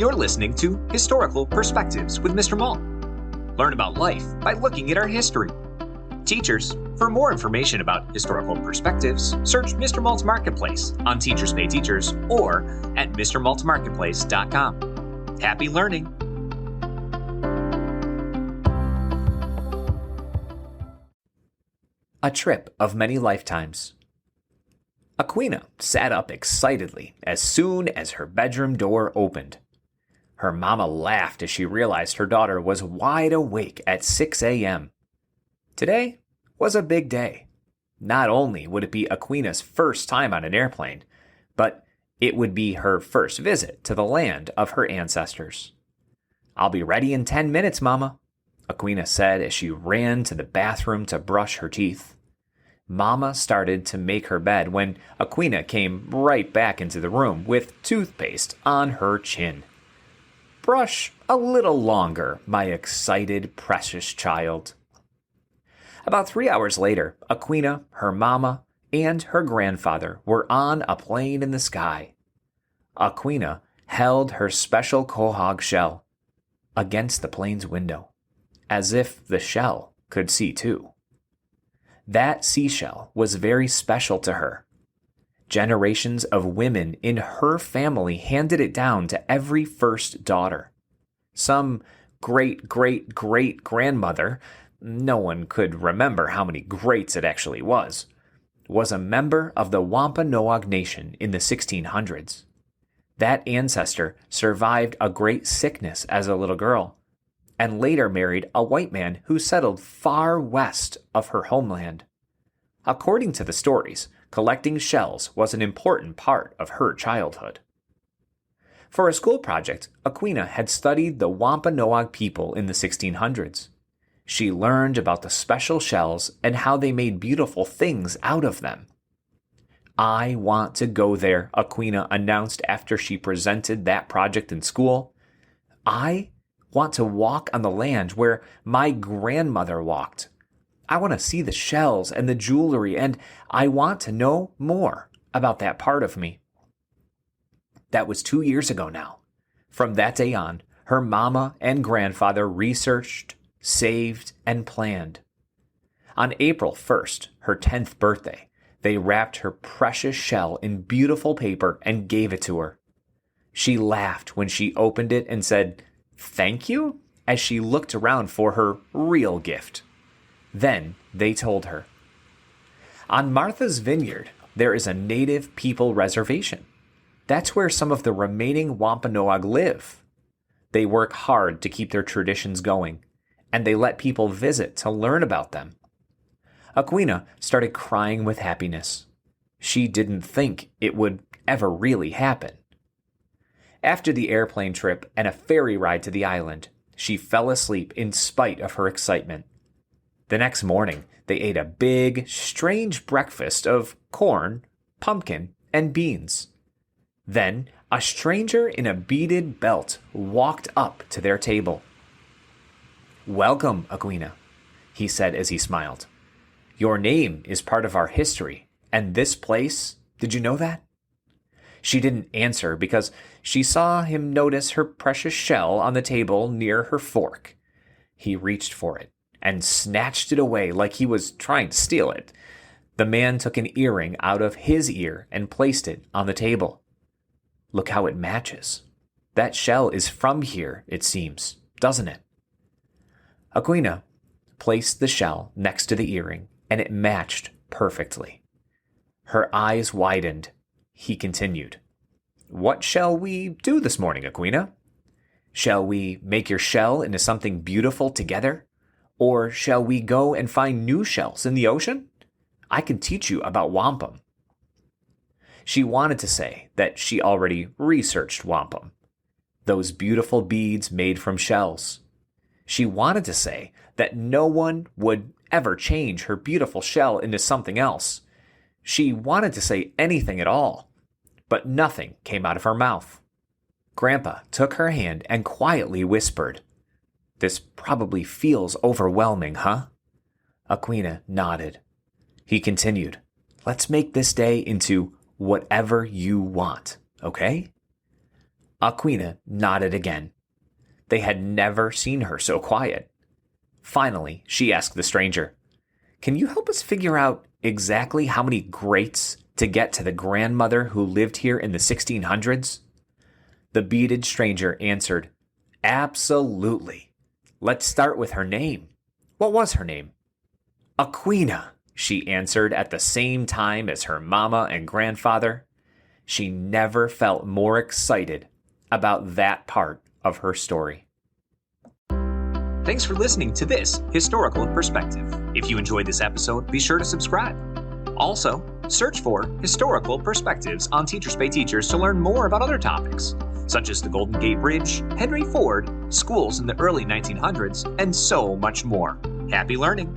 You're listening to Historical Perspectives with Mr. Mault. Learn about life by looking at our history. Teachers, for more information about historical perspectives, search Mr. Mault's Marketplace on Teachers Pay Teachers or at mrmaltmarketplace.com. Happy learning! A trip of many lifetimes. Aquina sat up excitedly as soon as her bedroom door opened. Her mama laughed as she realized her daughter was wide awake at 6 a.m. Today was a big day. Not only would it be Aquina's first time on an airplane, but it would be her first visit to the land of her ancestors. "I'll be ready in 10 minutes, Mama," Aquina said as she ran to the bathroom to brush her teeth. Mama started to make her bed when Aquina came right back into the room with toothpaste on her chin. "Brush a little longer, my excited, precious child." About 3 hours later, Aquina, her mama, and her grandfather were on a plane in the sky. Aquina held her special quahog shell against the plane's window, as if the shell could see too. That seashell was very special to her. Generations of women in her family handed it down to every first daughter. Some great-great-great-grandmother, no one could remember how many greats it actually was a member of the Wampanoag Nation in the 1600s. That ancestor survived a great sickness as a little girl, and later married a white man who settled far west of her homeland. According to the stories, collecting shells was an important part of her childhood. For a school project, Aquina had studied the Wampanoag people in the 1600s. She learned about the special shells and how they made beautiful things out of them. "I want to go there," Aquina announced after she presented that project in school. "I want to walk on the land where my grandmother walked. I want to see the shells and the jewelry, and I want to know more about that part of me." That was 2 years ago now. From that day on, her mama and grandfather researched, saved, and planned. On April 1st, her 10th birthday, they wrapped her precious shell in beautiful paper and gave it to her. She laughed when she opened it and said, "Thank you," as she looked around for her real gift. Then they told her. On Martha's Vineyard, there is a native people reservation. That's where some of the remaining Wampanoag live. They work hard to keep their traditions going, and they let people visit to learn about them. Aquina started crying with happiness. She didn't think it would ever really happen. After the airplane trip and a ferry ride to the island, she fell asleep in spite of her excitement. The next morning, they ate a big, strange breakfast of corn, pumpkin, and beans. Then, a stranger in a beaded belt walked up to their table. "Welcome, Aquina," he said as he smiled. "Your name is part of our history, and this place, did you know that?" She didn't answer because she saw him notice her precious shell on the table near her fork. He reached for it and snatched it away like he was trying to steal it. The man took an earring out of his ear and placed it on the table. "Look how it matches. That shell is from here, it seems, doesn't it?" Aquina placed the shell next to the earring, and it matched perfectly. Her eyes widened. He continued, "What shall we do this morning, Aquina? Shall we make your shell into something beautiful together? Or shall we go and find new shells in the ocean? I can teach you about wampum." She wanted to say that she already researched wampum, those beautiful beads made from shells. She wanted to say that no one would ever change her beautiful shell into something else. She wanted to say anything at all, but nothing came out of her mouth. Grandpa took her hand and quietly whispered, "This probably feels overwhelming, huh?" Aquina nodded. He continued, "Let's make this day into whatever you want, okay?" Aquina nodded again. They had never seen her so quiet. Finally, she asked the stranger, "Can you help us figure out exactly how many greats to get to the grandmother who lived here in the 1600s? The bearded stranger answered, "Absolutely. Let's start with her name. What was her name?" "Aquina," she answered at the same time as her mama and grandfather. She never felt more excited about that part of her story. Thanks for listening to this Historical Perspective. If you enjoyed this episode, be sure to subscribe. Also, search for Historical Perspectives on Teachers Pay Teachers to learn more about other topics, such as the Golden Gate Bridge, Henry Ford, schools in the early 1900s, and so much more. Happy learning!